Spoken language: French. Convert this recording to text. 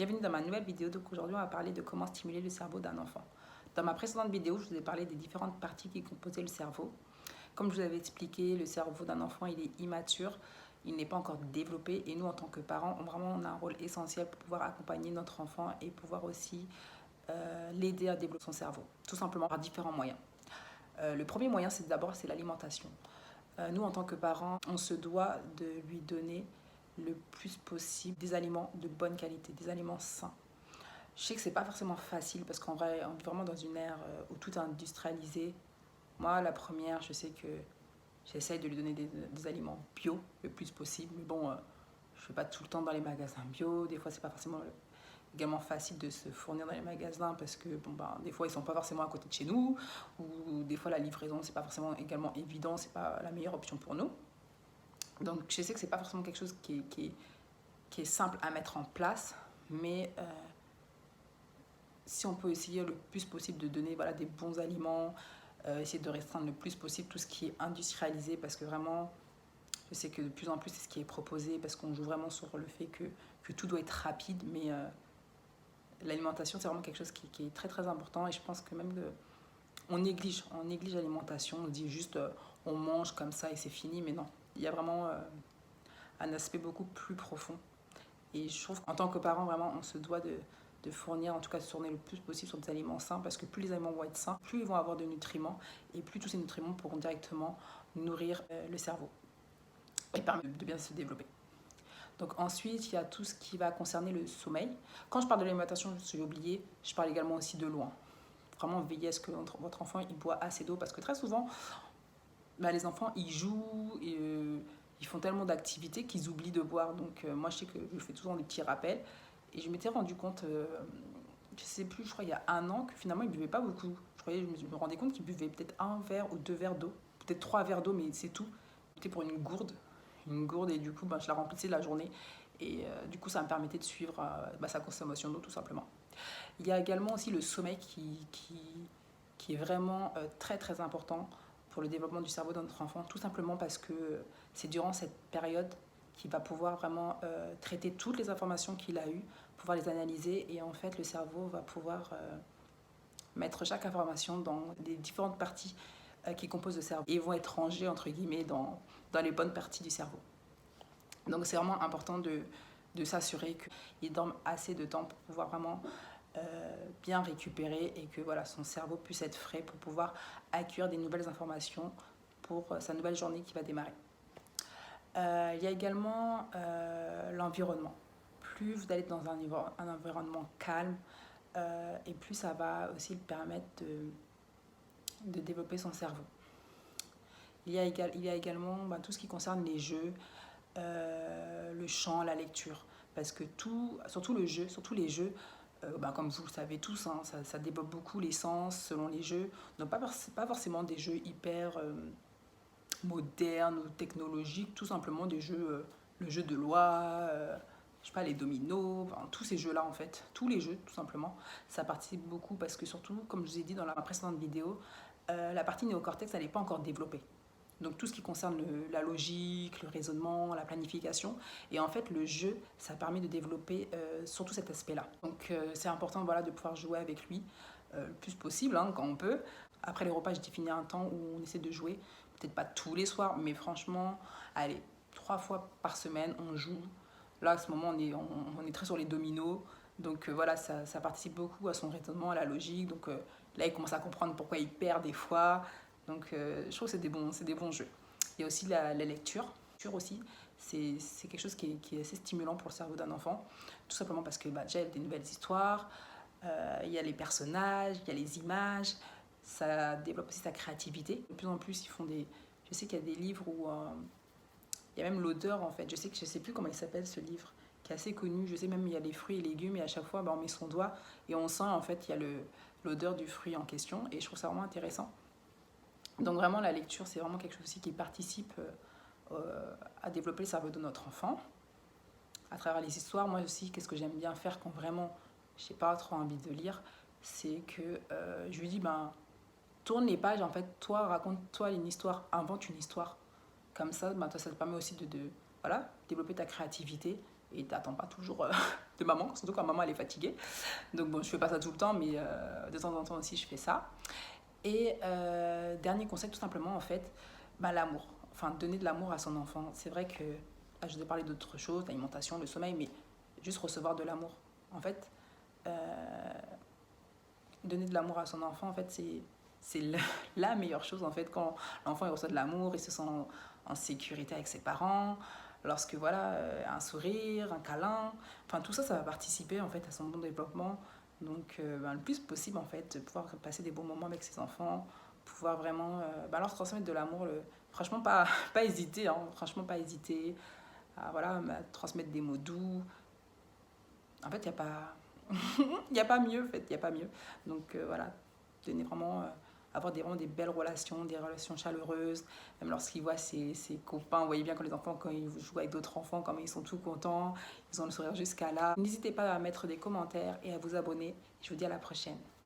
Bienvenue dans ma nouvelle vidéo. Donc aujourd'hui, on va parler de comment stimuler le cerveau d'un enfant. Dans ma précédente vidéo, je vous ai parlé des différentes parties qui composaient le cerveau. Comme je vous avais expliqué, le cerveau d'un enfant, il est immature, il n'est pas encore développé et nous, en tant que parents, on a un rôle essentiel pour pouvoir accompagner notre enfant et pouvoir aussi l'aider à développer son cerveau, tout simplement par différents moyens. Le premier moyen, c'est l'alimentation. Nous, en tant que parents, on se doit de lui donner le plus possible des aliments de bonne qualité, des aliments sains. Je sais que c'est pas forcément facile parce qu'en vrai, on est vraiment dans une ère où tout est industrialisé. Moi, la première, je sais que j'essaye de lui donner des aliments bio le plus possible. Mais bon, je ne fais pas tout le temps dans les magasins bio. Des fois, c'est pas forcément également facile de se fournir dans les magasins parce que bon, ben, des fois, ils sont pas forcément à côté de chez nous. Ou des fois, la livraison, c'est pas forcément également évident. C'est pas la meilleure option pour nous. Donc, je sais que c'est pas forcément quelque chose qui est simple à mettre en place. Mais si on peut essayer le plus possible de donner des bons aliments, essayer de restreindre le plus possible tout ce qui est industrialisé, parce que vraiment, je sais que de plus en plus c'est ce qui est proposé, parce qu'on joue vraiment sur le fait que tout doit être rapide, mais l'alimentation c'est vraiment quelque chose qui est très très important, et je pense que même on néglige l'alimentation, on dit juste on mange comme ça et c'est fini, mais non, il y a vraiment un aspect beaucoup plus profond. Et je trouve qu'en tant que parent, vraiment, on se doit de fournir, en tout cas de tourner le plus possible sur des aliments sains, parce que plus les aliments vont être sains, plus ils vont avoir de nutriments, et plus tous ces nutriments pourront directement nourrir le cerveau et permettre de bien se développer. Donc ensuite, il y a tout ce qui va concerner le sommeil. Quand je parle de l'alimentation, j'ai oublié, je parle également aussi de l'eau. Vraiment veiller à ce que votre enfant il boit assez d'eau, parce que très souvent, les enfants, ils jouent, et, ils font tellement d'activités qu'ils oublient de boire. Donc moi, je sais que je fais souvent des petits rappels. Et je m'étais rendu compte, je sais plus, je crois il y a un an, que finalement, il buvait pas beaucoup. Je me rendais compte qu'il buvait peut-être un verre ou deux verres d'eau. Peut-être trois verres d'eau, mais c'est tout. C'était pour une gourde. Une gourde, et du coup, je la remplissais la journée. Et du coup, ça me permettait de suivre sa consommation d'eau, tout simplement. Il y a également aussi le sommeil qui est vraiment très très important pour le développement du cerveau de notre enfant, tout simplement parce que c'est durant cette période qu'il va pouvoir vraiment traiter toutes les informations qu'il a eues, pouvoir les analyser, et en fait le cerveau va pouvoir mettre chaque information dans les différentes parties qui composent le cerveau et vont être rangées entre guillemets dans les bonnes parties du cerveau. Donc c'est vraiment important de s'assurer qu'il dorme assez de temps pour pouvoir vraiment bien récupérer, et que son cerveau puisse être frais pour pouvoir accueillir des nouvelles informations pour sa nouvelle journée qui va démarrer. Il y a également l'environnement. Plus vous allez dans un environnement calme, et plus ça va aussi le permettre de développer son cerveau. Il y a également tout ce qui concerne les jeux, le chant, la lecture. Parce que surtout les jeux, comme vous le savez tous, ça développe beaucoup les sens selon les jeux. Donc pas forcément des jeux hyper modernes ou technologiques, tout simplement des jeux, le jeu de loi, je sais pas, les dominos, tous ces jeux-là en fait, tous les jeux tout simplement, ça participe beaucoup, parce que surtout, comme je vous ai dit dans ma précédente vidéo, la partie néocortex, elle n'est pas encore développée. Donc tout ce qui concerne la logique, le raisonnement, la planification. Et en fait, le jeu, ça permet de développer surtout cet aspect-là. Donc c'est important de pouvoir jouer avec lui le plus possible, quand on peut. Après les repas, j'ai défini un temps où on essaie de jouer. Peut-être pas tous les soirs, mais franchement, allez, 3 fois par semaine, on joue. Là, à ce moment, on est très sur les dominos. Donc ça participe beaucoup à son raisonnement, à la logique. Donc là, il commence à comprendre pourquoi il perd des fois. Donc je trouve que c'est des bons jeux. Il y a aussi la lecture. La lecture aussi, c'est quelque chose qui est assez stimulant pour le cerveau d'un enfant. Tout simplement parce que déjà, il y a des nouvelles histoires, il y a les personnages, il y a les images. Ça développe aussi sa créativité. De plus en plus, je sais qu'il y a des livres où il y a même l'odeur en fait. Je sais plus comment il s'appelle ce livre, qui est assez connu. Je sais même il y a les fruits et légumes, et à chaque fois on met son doigt et on sent en fait il y a l'odeur du fruit en question, et je trouve ça vraiment intéressant. Donc vraiment la lecture, c'est vraiment quelque chose aussi qui participe à développer le cerveau de notre enfant. À travers les histoires, moi aussi, qu'est-ce que j'aime bien faire quand vraiment j'ai pas trop envie de lire, c'est que je lui dis tourne les pages, en fait, toi raconte-toi une histoire, invente une histoire. Comme ça, toi, ça te permet aussi de développer ta créativité, et t'attends pas toujours de maman, surtout quand maman elle est fatiguée. Donc bon, je fais pas ça tout le temps, mais de temps en temps aussi je fais ça. Et dernier conseil, tout simplement en fait, bah, l'amour. Enfin, donner de l'amour à son enfant. C'est vrai que je vous ai parlé d'autres choses, l'alimentation, le sommeil, mais juste recevoir de l'amour. En fait, donner de l'amour à son enfant, en fait, c'est la meilleure chose en fait quand l'enfant il reçoit de l'amour, il se sent en sécurité avec ses parents, lorsque voilà un sourire, un câlin, enfin tout ça ça va participer en fait à son bon développement. Donc ben, le plus possible en fait de pouvoir passer des bons moments avec ses enfants, pouvoir vraiment ben, leur transmettre de l'amour, franchement pas pas hésiter hein, franchement pas hésiter à voilà transmettre des mots doux. En fait, il y a pas il y a pas mieux en fait, il y a pas mieux. Donc voilà, donner vraiment avoir vraiment des belles relations, des relations chaleureuses, même lorsqu'ils voient ses copains, vous voyez bien quand les enfants, quand ils jouent avec d'autres enfants, comme ils sont tout contents, ils ont le sourire jusqu'à là. N'hésitez pas à mettre des commentaires et à vous abonner. Je vous dis à la prochaine.